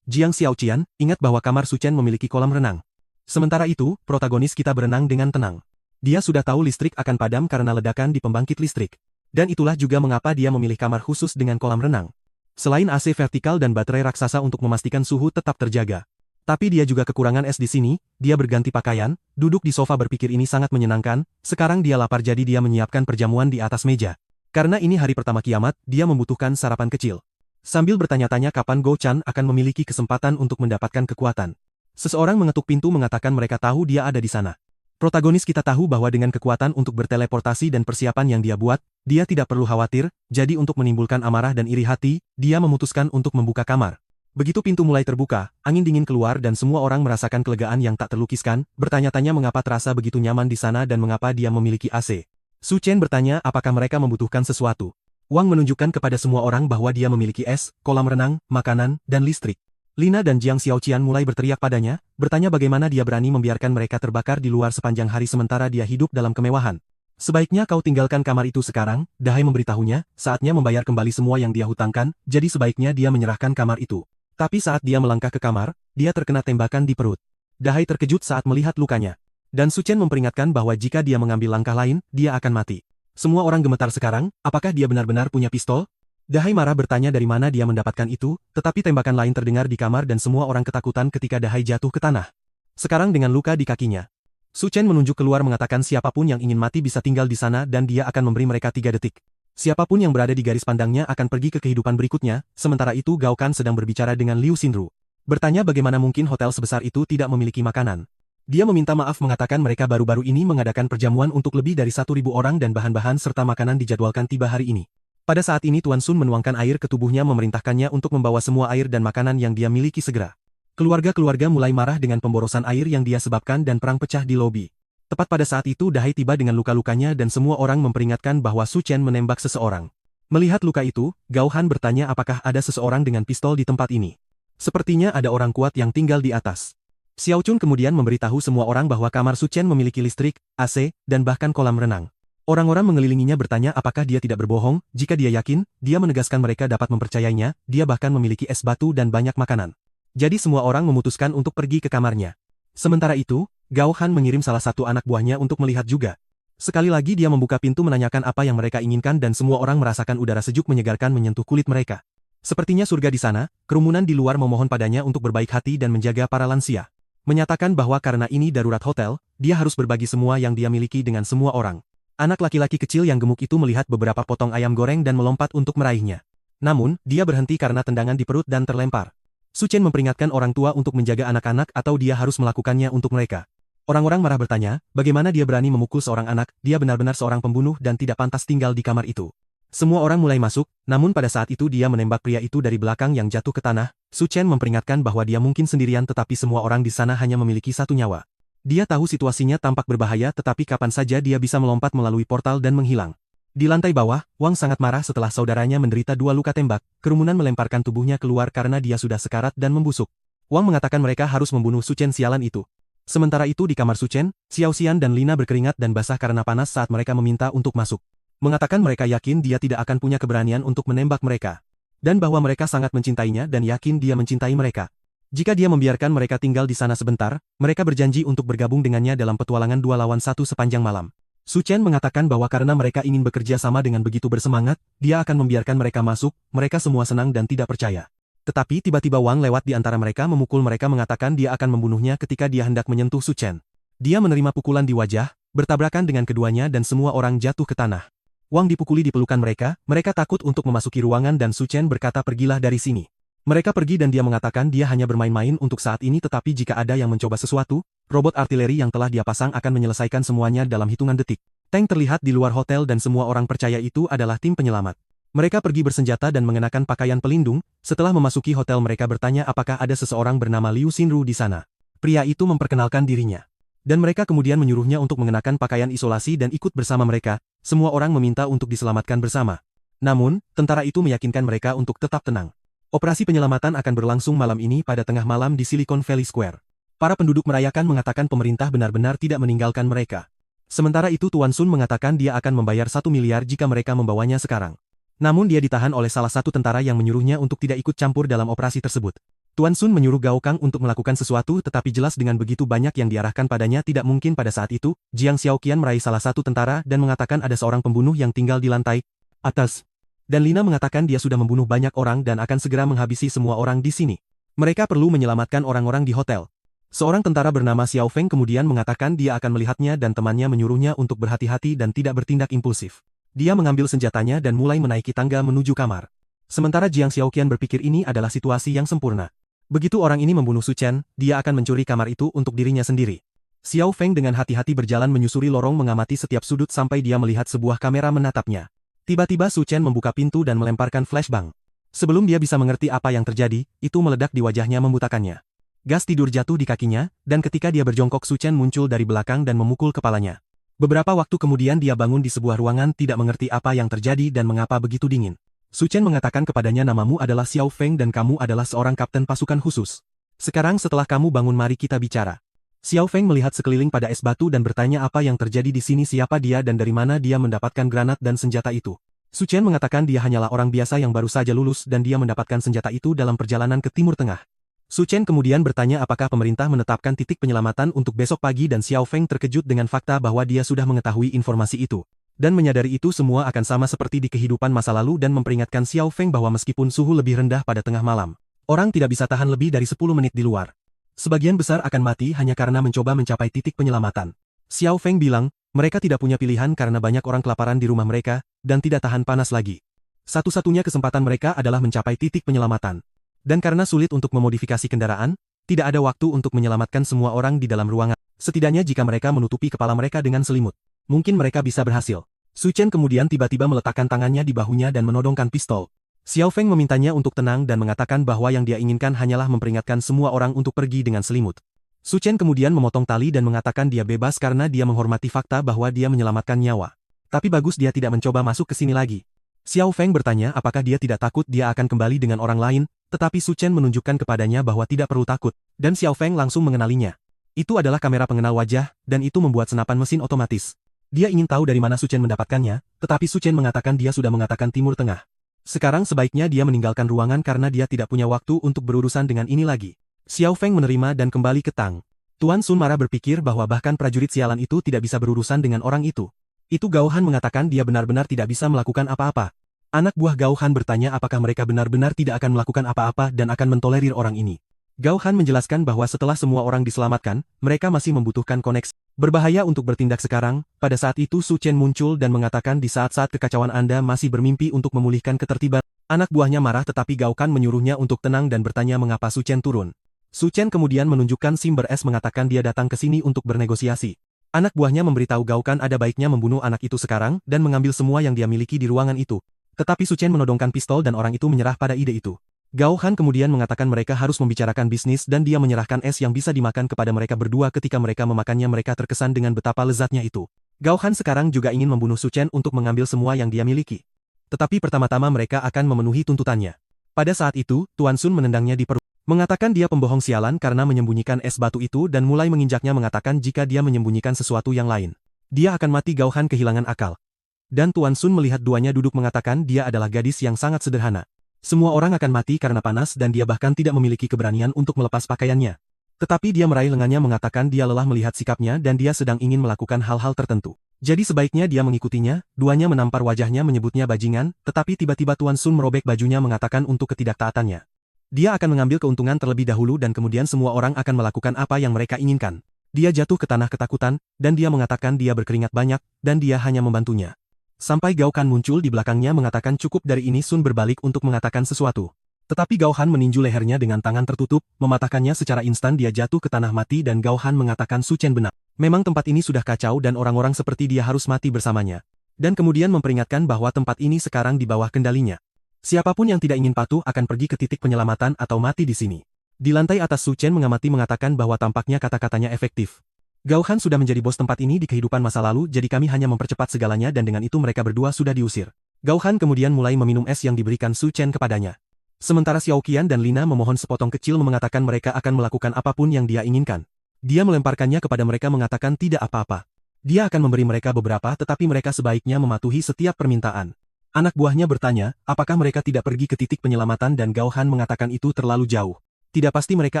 Speaker 1: Jiang Xiaoqian, ingat bahwa kamar Suchen memiliki kolam renang. Sementara itu, protagonis kita berenang dengan tenang. Dia sudah tahu listrik akan padam karena ledakan di pembangkit listrik. Dan itulah juga mengapa dia memilih kamar khusus dengan kolam renang. Selain AC vertikal dan baterai raksasa untuk memastikan suhu tetap terjaga. Tapi dia juga kekurangan es di sini, dia berganti pakaian, duduk di sofa berpikir ini sangat menyenangkan, sekarang dia lapar jadi dia menyiapkan perjamuan di atas meja. Karena ini hari pertama kiamat, dia membutuhkan sarapan kecil. Sambil bertanya-tanya kapan Go Chan akan memiliki kesempatan untuk mendapatkan kekuatan. Seseorang mengetuk pintu mengatakan mereka tahu dia ada di sana. Protagonis kita tahu bahwa dengan kekuatan untuk berteleportasi dan persiapan yang dia buat, dia tidak perlu khawatir, jadi untuk menimbulkan amarah dan iri hati, dia memutuskan untuk membuka kamar. Begitu pintu mulai terbuka, angin dingin keluar dan semua orang merasakan kelegaan yang tak terlukiskan, bertanya-tanya mengapa terasa begitu nyaman di sana dan mengapa dia memiliki AC. Su Chen bertanya apakah mereka membutuhkan sesuatu. Wang menunjukkan kepada semua orang bahwa dia memiliki es, kolam renang, makanan, dan listrik. Lina dan Jiang Xiaoqian mulai berteriak padanya, bertanya bagaimana dia berani membiarkan mereka terbakar di luar sepanjang hari sementara dia hidup dalam kemewahan. Sebaiknya kau tinggalkan kamar itu sekarang, Dahai memberitahunya, saatnya membayar kembali semua yang dia hutangkan, jadi sebaiknya dia menyerahkan kamar itu. Tapi saat dia melangkah ke kamar, dia terkena tembakan di perut. Dahai terkejut saat melihat lukanya. Dan Su Chen memperingatkan bahwa jika dia mengambil langkah lain, dia akan mati. Semua orang gemetar sekarang, apakah dia benar-benar punya pistol? Dahai marah bertanya dari mana dia mendapatkan itu, tetapi tembakan lain terdengar di kamar dan semua orang ketakutan ketika Dahai jatuh ke tanah. Sekarang dengan luka di kakinya. Su Chen menunjuk keluar mengatakan siapapun yang ingin mati bisa tinggal di sana dan dia akan memberi mereka 3 detik. Siapapun yang berada di garis pandangnya akan pergi ke kehidupan berikutnya, sementara itu Gao Kan sedang berbicara dengan Liu Xinru. Bertanya bagaimana mungkin hotel sebesar itu tidak memiliki makanan. Dia meminta maaf mengatakan mereka baru-baru ini mengadakan perjamuan untuk lebih dari 1.000 orang dan bahan-bahan serta makanan dijadwalkan tiba hari ini. Pada saat ini Tuan Sun menuangkan air ke tubuhnya memerintahkannya untuk membawa semua air dan makanan yang dia miliki segera. Keluarga-keluarga mulai marah dengan pemborosan air yang dia sebabkan dan perang pecah di lobi. Tepat pada saat itu Dahai tiba dengan luka-lukanya dan semua orang memperingatkan bahwa Su Chen menembak seseorang. Melihat luka itu, Gao Han bertanya apakah ada seseorang dengan pistol di tempat ini. Sepertinya ada orang kuat yang tinggal di atas. Xiao Chun kemudian memberitahu semua orang bahwa kamar Su Chen memiliki listrik, AC, dan bahkan kolam renang. Orang-orang mengelilinginya bertanya apakah dia tidak berbohong, jika dia yakin, dia menegaskan mereka dapat mempercayainya, dia bahkan memiliki es batu dan banyak makanan. Jadi semua orang memutuskan untuk pergi ke kamarnya. Sementara itu, Gao Han mengirim salah satu anak buahnya untuk melihat juga. Sekali lagi dia membuka pintu menanyakan apa yang mereka inginkan dan semua orang merasakan udara sejuk menyegarkan menyentuh kulit mereka. Sepertinya surga di sana, kerumunan di luar memohon padanya untuk berbaik hati dan menjaga para lansia. Menyatakan bahwa karena ini darurat hotel, dia harus berbagi semua yang dia miliki dengan semua orang. Anak laki-laki kecil yang gemuk itu melihat beberapa potong ayam goreng dan melompat untuk meraihnya. Namun, dia berhenti karena tendangan di perut dan terlempar. Su Chen memperingatkan orang tua untuk menjaga anak-anak atau dia harus melakukannya untuk mereka. Orang-orang marah bertanya, bagaimana dia berani memukul seorang anak, dia benar-benar seorang pembunuh dan tidak pantas tinggal di kamar itu. Semua orang mulai masuk, namun pada saat itu dia menembak pria itu dari belakang yang jatuh ke tanah. Su Chen memperingatkan bahwa dia mungkin sendirian tetapi semua orang di sana hanya memiliki satu nyawa. Dia tahu situasinya tampak berbahaya tetapi kapan saja dia bisa melompat melalui portal dan menghilang. Di lantai bawah, Wang sangat marah setelah saudaranya menderita 2 luka tembak, kerumunan melemparkan tubuhnya keluar karena dia sudah sekarat dan membusuk. Wang mengatakan mereka harus membunuh Su Chen sialan itu. Sementara itu di kamar Su Chen, Xiao Xian dan Lina berkeringat dan basah karena panas saat mereka meminta untuk masuk. Mengatakan mereka yakin dia tidak akan punya keberanian untuk menembak mereka. Dan bahwa mereka sangat mencintainya dan yakin dia mencintai mereka. Jika dia membiarkan mereka tinggal di sana sebentar, mereka berjanji untuk bergabung dengannya dalam petualangan 2 lawan 1 sepanjang malam. Su Chen mengatakan bahwa karena mereka ingin bekerja sama dengan begitu bersemangat, dia akan membiarkan mereka masuk, mereka semua senang dan tidak percaya. Tetapi tiba-tiba Wang lewat di antara mereka memukul mereka mengatakan dia akan membunuhnya ketika dia hendak menyentuh Su Chen. Dia menerima pukulan di wajah, bertabrakan dengan keduanya dan semua orang jatuh ke tanah. Wang dipukuli di pelukan mereka takut untuk memasuki ruangan dan Su Chen berkata pergilah dari sini. Mereka pergi dan dia mengatakan dia hanya bermain-main untuk saat ini tetapi jika ada yang mencoba sesuatu, robot artileri yang telah dia pasang akan menyelesaikan semuanya dalam hitungan detik. Tank terlihat di luar hotel dan semua orang percaya itu adalah tim penyelamat. Mereka pergi bersenjata dan mengenakan pakaian pelindung, setelah memasuki hotel mereka bertanya apakah ada seseorang bernama Liu Xinru di sana. Pria itu memperkenalkan dirinya. Dan mereka kemudian menyuruhnya untuk mengenakan pakaian isolasi dan ikut bersama mereka, semua orang meminta untuk diselamatkan bersama. Namun, tentara itu meyakinkan mereka untuk tetap tenang. Operasi penyelamatan akan berlangsung malam ini pada tengah malam di Silicon Valley Square. Para penduduk merayakan mengatakan pemerintah benar-benar tidak meninggalkan mereka. Sementara itu Tuan Sun mengatakan dia akan membayar 1 miliar jika mereka membawanya sekarang. Namun dia ditahan oleh salah satu tentara yang menyuruhnya untuk tidak ikut campur dalam operasi tersebut. Tuan Sun menyuruh Gao Kang untuk melakukan sesuatu tetapi jelas dengan begitu banyak yang diarahkan padanya tidak mungkin pada saat itu, Jiang Xiaoqian meraih salah satu tentara dan mengatakan ada seorang pembunuh yang tinggal di lantai atas. Dan Lina mengatakan dia sudah membunuh banyak orang dan akan segera menghabisi semua orang di sini. Mereka perlu menyelamatkan orang-orang di hotel. Seorang tentara bernama Xiao Feng kemudian mengatakan dia akan melihatnya dan temannya menyuruhnya untuk berhati-hati dan tidak bertindak impulsif. Dia mengambil senjatanya dan mulai menaiki tangga menuju kamar. Sementara Jiang Xiaoqian berpikir ini adalah situasi yang sempurna. Begitu orang ini membunuh Su Chen, dia akan mencuri kamar itu untuk dirinya sendiri. Xiao Feng dengan hati-hati berjalan menyusuri lorong mengamati setiap sudut sampai dia melihat sebuah kamera menatapnya. Tiba-tiba Su Chen membuka pintu dan melemparkan flashbang. Sebelum dia bisa mengerti apa yang terjadi, itu meledak di wajahnya membutakannya. Gas tidur jatuh di kakinya, dan ketika dia berjongkok Su Chen muncul dari belakang dan memukul kepalanya. Beberapa waktu kemudian dia bangun di sebuah ruangan tidak mengerti apa yang terjadi dan mengapa begitu dingin. Su Chen mengatakan kepadanya namamu adalah Xiao Feng dan kamu adalah seorang kapten pasukan khusus. Sekarang setelah kamu bangun mari kita bicara. Xiao Feng melihat sekeliling pada es batu dan bertanya apa yang terjadi di sini siapa dia dan dari mana dia mendapatkan granat dan senjata itu. Su Chen mengatakan dia hanyalah orang biasa yang baru saja lulus dan dia mendapatkan senjata itu dalam perjalanan ke Timur Tengah. Su Chen kemudian bertanya apakah pemerintah menetapkan titik penyelamatan untuk besok pagi dan Xiao Feng terkejut dengan fakta bahwa dia sudah mengetahui informasi itu. Dan menyadari itu semua akan sama seperti di kehidupan masa lalu dan memperingatkan Xiao Feng bahwa meskipun suhu lebih rendah pada tengah malam, orang tidak bisa tahan lebih dari 10 menit di luar. Sebagian besar akan mati hanya karena mencoba mencapai titik penyelamatan. Xiao Feng bilang, mereka tidak punya pilihan karena banyak orang kelaparan di rumah mereka, dan tidak tahan panas lagi. Satu-satunya kesempatan mereka adalah mencapai titik penyelamatan. Dan karena sulit untuk memodifikasi kendaraan, tidak ada waktu untuk menyelamatkan semua orang di dalam ruangan. Setidaknya jika mereka menutupi kepala mereka dengan selimut, mungkin mereka bisa berhasil. Su Chen kemudian tiba-tiba meletakkan tangannya di bahunya dan menodongkan pistol. Xiao Feng memintanya untuk tenang dan mengatakan bahwa yang dia inginkan hanyalah memperingatkan semua orang untuk pergi dengan selimut. Su Chen kemudian memotong tali dan mengatakan dia bebas karena dia menghormati fakta bahwa dia menyelamatkan nyawa. Tapi bagus dia tidak mencoba masuk ke sini lagi. Xiao Feng bertanya apakah dia tidak takut dia akan kembali dengan orang lain, tetapi Su Chen menunjukkan kepadanya bahwa tidak perlu takut, dan Xiao Feng langsung mengenalinya. Itu adalah kamera pengenal wajah, dan itu membuat senapan mesin otomatis. Dia ingin tahu dari mana Su Chen mendapatkannya, tetapi Su Chen mengatakan dia sudah mengatakan Timur Tengah. Sekarang sebaiknya dia meninggalkan ruangan karena dia tidak punya waktu untuk berurusan dengan ini lagi. Xiao Feng menerima dan kembali ke Tang. Tuan Sun marah berpikir bahwa bahkan prajurit sialan itu tidak bisa berurusan dengan orang itu. Itu Gao Han mengatakan dia benar-benar tidak bisa melakukan apa-apa. Anak buah Gao Han bertanya apakah mereka benar-benar tidak akan melakukan apa-apa dan akan mentolerir orang ini. Gao Han menjelaskan bahwa setelah semua orang diselamatkan, mereka masih membutuhkan koneksi. Berbahaya untuk bertindak sekarang, pada saat itu Su Chen muncul dan mengatakan di saat-saat kekacauan Anda masih bermimpi untuk memulihkan ketertiban. Anak buahnya marah tetapi Gao Han menyuruhnya untuk tenang dan bertanya mengapa Su Chen turun. Su Chen kemudian menunjukkan sim ber-es mengatakan dia datang ke sini untuk bernegosiasi. Anak buahnya memberitahu Gao Han ada baiknya membunuh anak itu sekarang dan mengambil semua yang dia miliki di ruangan itu. Tetapi Su Chen menodongkan pistol dan orang itu menyerah pada ide itu. Gao Han kemudian mengatakan mereka harus membicarakan bisnis dan dia menyerahkan es yang bisa dimakan kepada mereka berdua ketika mereka memakannya mereka terkesan dengan betapa lezatnya itu. Gao Han sekarang juga ingin membunuh Su Chen untuk mengambil semua yang dia miliki. Tetapi pertama-tama mereka akan memenuhi tuntutannya. Pada saat itu, Tuan Sun menendangnya di perut. Mengatakan dia pembohong sialan karena menyembunyikan es batu itu dan mulai menginjaknya mengatakan jika dia menyembunyikan sesuatu yang lain, dia akan mati. Gao Han kehilangan akal. Dan Tuan Sun melihat duanya duduk mengatakan dia adalah gadis yang sangat sederhana. Semua orang akan mati karena panas dan dia bahkan tidak memiliki keberanian untuk melepas pakaiannya. Tetapi dia meraih lengannya mengatakan dia lelah melihat sikapnya dan dia sedang ingin melakukan hal-hal tertentu. Jadi sebaiknya dia mengikutinya, duanya menampar wajahnya menyebutnya bajingan, tetapi tiba-tiba Tuan Sun merobek bajunya mengatakan untuk ketidaktaatannya. Dia akan mengambil keuntungan terlebih dahulu dan kemudian semua orang akan melakukan apa yang mereka inginkan. Dia jatuh ke tanah ketakutan, dan dia mengatakan dia berkeringat banyak, dan dia hanya membantunya. Sampai Gao Han muncul di belakangnya mengatakan cukup dari ini. Sun berbalik untuk mengatakan sesuatu. Tetapi Gao Han meninju lehernya dengan tangan tertutup, mematahkannya secara instan. Dia jatuh ke tanah mati dan Gao Han mengatakan Su Chen benar. Memang tempat ini sudah kacau dan orang-orang seperti dia harus mati bersamanya. Dan kemudian memperingatkan bahwa tempat ini sekarang di bawah kendalinya. Siapapun yang tidak ingin patuh akan pergi ke titik penyelamatan atau mati di sini. Di lantai atas Su Chen mengamati mengatakan bahwa tampaknya kata-katanya efektif. Gao Han sudah menjadi bos tempat ini di kehidupan masa lalu, jadi kami hanya mempercepat segalanya dan dengan itu mereka berdua sudah diusir. Gao Han kemudian mulai meminum es yang diberikan Su Chen kepadanya. Sementara Xiao Qian dan Lina memohon sepotong kecil mengatakan mereka akan melakukan apapun yang dia inginkan. Dia melemparkannya kepada mereka mengatakan tidak apa-apa. Dia akan memberi mereka beberapa tetapi mereka sebaiknya mematuhi setiap permintaan. Anak buahnya bertanya, apakah mereka tidak pergi ke titik penyelamatan dan Gao Han mengatakan itu terlalu jauh. Tidak pasti mereka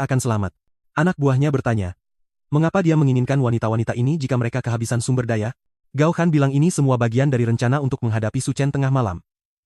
Speaker 1: akan selamat. Anak buahnya bertanya, mengapa dia menginginkan wanita-wanita ini jika mereka kehabisan sumber daya? Gao Han bilang ini semua bagian dari rencana untuk menghadapi Su Chen tengah malam.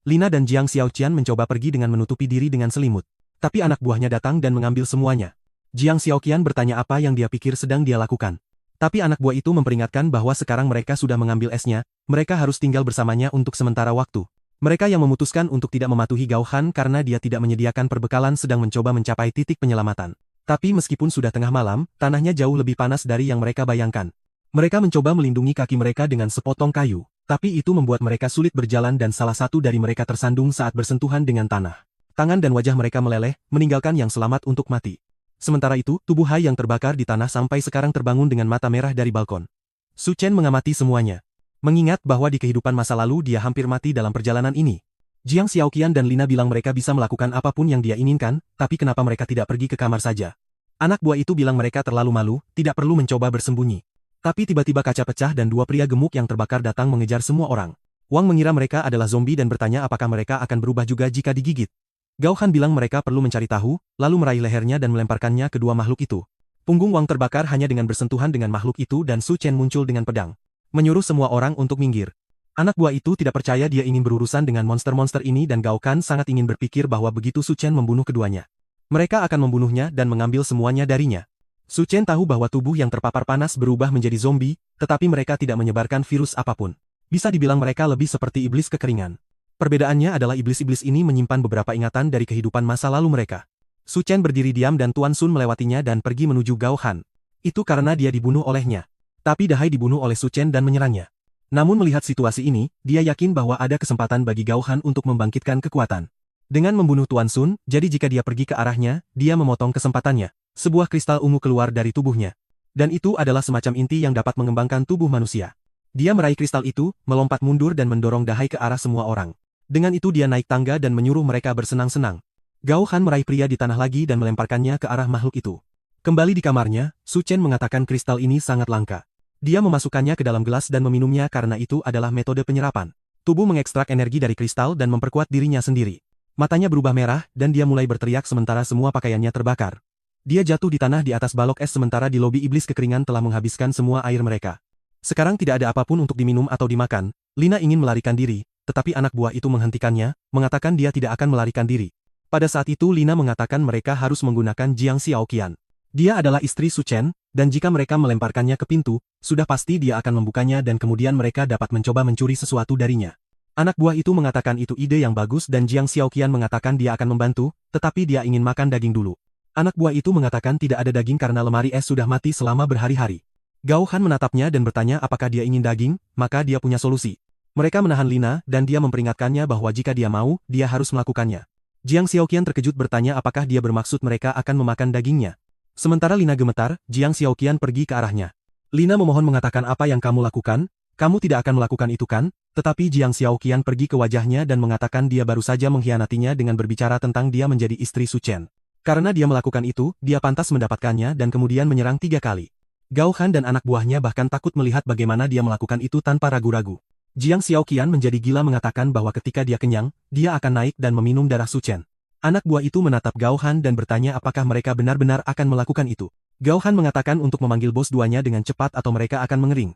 Speaker 1: Lina dan Jiang Xiaoqian mencoba pergi dengan menutupi diri dengan selimut. Tapi anak buahnya datang dan mengambil semuanya. Jiang Xiaoqian bertanya apa yang dia pikir sedang dia lakukan. Tapi anak buah itu memperingatkan bahwa sekarang mereka sudah mengambil esnya, mereka harus tinggal bersamanya untuk sementara waktu. Mereka yang memutuskan untuk tidak mematuhi Gao Han karena dia tidak menyediakan perbekalan sedang mencoba mencapai titik penyelamatan. Tapi meskipun sudah tengah malam, tanahnya jauh lebih panas dari yang mereka bayangkan. Mereka mencoba melindungi kaki mereka dengan sepotong kayu, tapi itu membuat mereka sulit berjalan dan salah satu dari mereka tersandung saat bersentuhan dengan tanah. Tangan dan wajah mereka meleleh, meninggalkan yang selamat untuk mati. Sementara itu, tubuh Hai yang terbakar di tanah sampai sekarang terbangun dengan mata merah dari balkon. Su Chen mengamati semuanya. Mengingat bahwa di kehidupan masa lalu dia hampir mati dalam perjalanan ini. Jiang Xiaoqian dan Lina bilang mereka bisa melakukan apapun yang dia inginkan, tapi kenapa mereka tidak pergi ke kamar saja? Anak buah itu bilang mereka terlalu malu, tidak perlu mencoba bersembunyi. Tapi tiba-tiba kaca pecah dan dua pria gemuk yang terbakar datang mengejar semua orang. Wang mengira mereka adalah zombie dan bertanya apakah mereka akan berubah juga jika digigit. Gao Han bilang mereka perlu mencari tahu, lalu meraih lehernya dan melemparkannya ke dua makhluk itu. Punggung Wang terbakar hanya dengan bersentuhan dengan makhluk itu dan Su Chen muncul dengan pedang. Menyuruh semua orang untuk minggir. Anak buah itu tidak percaya dia ingin berurusan dengan monster-monster ini dan Gao Han sangat ingin berpikir bahwa begitu Su Chen membunuh keduanya, mereka akan membunuhnya dan mengambil semuanya darinya. Su Chen tahu bahwa tubuh yang terpapar panas berubah menjadi zombie, tetapi mereka tidak menyebarkan virus apapun. Bisa dibilang mereka lebih seperti iblis kekeringan. Perbedaannya adalah iblis-iblis ini menyimpan beberapa ingatan dari kehidupan masa lalu mereka. Su Chen berdiri diam dan Tuan Sun melewatinya dan pergi menuju Gao Han. Itu karena dia dibunuh olehnya. Tapi Dahai dibunuh oleh Su Chen dan menyerangnya. Namun melihat situasi ini, dia yakin bahwa ada kesempatan bagi Gao Han untuk membangkitkan kekuatan. Dengan membunuh Tuan Sun, jadi jika dia pergi ke arahnya, dia memotong kesempatannya. Sebuah kristal ungu keluar dari tubuhnya. Dan itu adalah semacam inti yang dapat mengembangkan tubuh manusia. Dia meraih kristal itu, melompat mundur dan mendorong Dahai ke arah semua orang. Dengan itu dia naik tangga dan menyuruh mereka bersenang-senang. Gao Han meraih pria di tanah lagi dan melemparkannya ke arah makhluk itu. Kembali di kamarnya, Su Chen mengatakan kristal ini sangat langka. Dia memasukkannya ke dalam gelas dan meminumnya karena itu adalah metode penyerapan. Tubuh mengekstrak energi dari kristal dan memperkuat dirinya sendiri. Matanya berubah merah dan dia mulai berteriak sementara semua pakaiannya terbakar. Dia jatuh di tanah di atas balok es sementara di lobi iblis kekeringan telah menghabiskan semua air mereka. Sekarang tidak ada apapun untuk diminum atau dimakan. Lina ingin melarikan diri, tetapi anak buah itu menghentikannya, mengatakan dia tidak akan melarikan diri. Pada saat itu Lina mengatakan mereka harus menggunakan Jiang Xiaoqian. Dia adalah istri Su Chen, dan jika mereka melemparkannya ke pintu, sudah pasti dia akan membukanya dan kemudian mereka dapat mencoba mencuri sesuatu darinya. Anak buah itu mengatakan itu ide yang bagus dan Jiang Xiaoqian mengatakan dia akan membantu, tetapi dia ingin makan daging dulu. Anak buah itu mengatakan tidak ada daging karena lemari es sudah mati selama berhari-hari. Gao Han menatapnya dan bertanya apakah dia ingin daging, maka dia punya solusi. Mereka menahan Lina dan dia memperingatkannya bahwa jika dia mau, dia harus melakukannya. Jiang Xiaoqian terkejut bertanya apakah dia bermaksud mereka akan memakan dagingnya. Sementara Lina gemetar, Jiang Xiaoqian pergi ke arahnya. Lina memohon mengatakan apa yang kamu lakukan, kamu tidak akan melakukan itu kan? Tetapi Jiang Xiaoqian pergi ke wajahnya dan mengatakan dia baru saja mengkhianatinya dengan berbicara tentang dia menjadi istri Su Chen. Karena dia melakukan itu, dia pantas mendapatkannya dan kemudian menyerang 3 kali. Gao Han dan anak buahnya bahkan takut melihat bagaimana dia melakukan itu tanpa ragu-ragu. Jiang Xiaoqian menjadi gila mengatakan bahwa ketika dia kenyang, dia akan naik dan meminum darah Su Chen. Anak buah itu menatap Gao Han dan bertanya apakah mereka benar-benar akan melakukan itu. Gao Han mengatakan untuk memanggil bos duanya dengan cepat atau mereka akan mengering.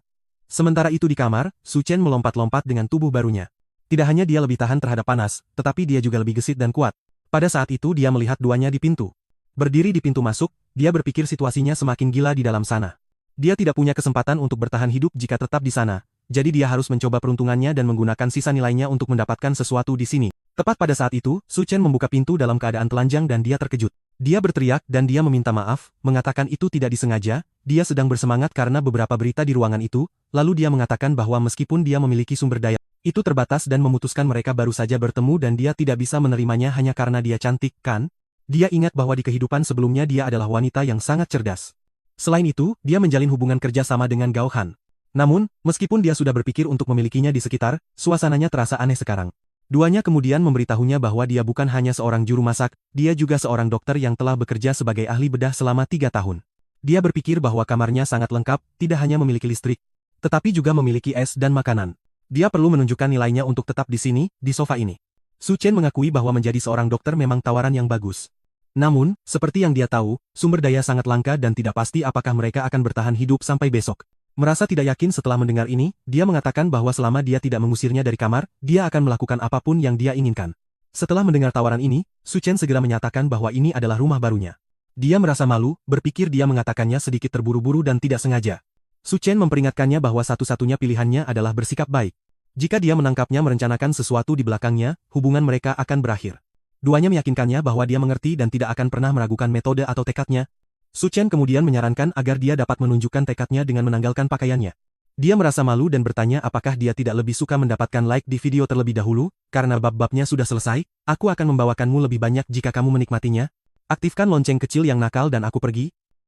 Speaker 1: Sementara itu di kamar, Su Chen melompat-lompat dengan tubuh barunya. Tidak hanya dia lebih tahan terhadap panas, tetapi dia juga lebih gesit dan kuat. Pada saat itu dia melihat duanya di pintu. Berdiri di pintu masuk, dia berpikir situasinya semakin gila di dalam sana. Dia tidak punya kesempatan untuk bertahan hidup jika tetap di sana. jadi dia harus mencoba peruntungannya dan menggunakan sisa nilainya untuk mendapatkan sesuatu di sini. Tepat pada saat itu, Su Chen membuka pintu dalam keadaan telanjang dan dia terkejut. Dia berteriak dan dia meminta maaf, mengatakan itu tidak disengaja, dia sedang bersemangat karena beberapa berita di ruangan itu, lalu dia mengatakan bahwa meskipun dia memiliki sumber daya, itu terbatas dan memutuskan mereka baru saja bertemu dan dia tidak bisa menerimanya hanya karena dia cantik, kan? Dia ingat bahwa di kehidupan sebelumnya dia adalah wanita yang sangat cerdas. Selain itu, dia menjalin hubungan kerja sama dengan Gao Han. Namun, meskipun dia sudah berpikir untuk memilikinya di sekitar, suasananya terasa aneh sekarang. Duanya kemudian memberitahunya bahwa dia bukan hanya seorang juru masak, dia juga seorang dokter yang telah bekerja sebagai ahli bedah selama 3 tahun. Dia berpikir bahwa kamarnya sangat lengkap, tidak hanya memiliki listrik, tetapi juga memiliki es dan makanan. Dia perlu menunjukkan nilainya untuk tetap di sini, di sofa ini. Su Chen mengakui bahwa menjadi seorang dokter memang tawaran yang bagus. Namun, seperti yang dia tahu, sumber daya sangat langka dan tidak pasti apakah mereka akan bertahan hidup sampai besok. Merasa tidak yakin setelah mendengar ini, dia mengatakan bahwa selama dia tidak mengusirnya dari kamar, dia akan melakukan apapun yang dia inginkan. Setelah mendengar tawaran ini, Su Chen segera menyatakan bahwa ini adalah rumah barunya. Dia merasa malu, berpikir dia mengatakannya sedikit terburu-buru dan tidak sengaja. Su Chen memperingatkannya bahwa satu-satunya pilihannya adalah bersikap baik. Jika dia menangkapnya merencanakan sesuatu di belakangnya, hubungan mereka akan berakhir. Duanya meyakinkannya bahwa dia mengerti dan tidak akan pernah meragukan metode atau tekadnya. Su Chen kemudian menyarankan agar dia dapat menunjukkan tekadnya dengan menanggalkan pakaiannya. Dia merasa malu dan bertanya apakah dia tidak lebih suka mendapatkan like di video terlebih dahulu, karena bab-babnya sudah selesai, aku akan membawakanmu lebih banyak jika kamu menikmatinya. Aktifkan lonceng kecil yang nakal dan aku pergi,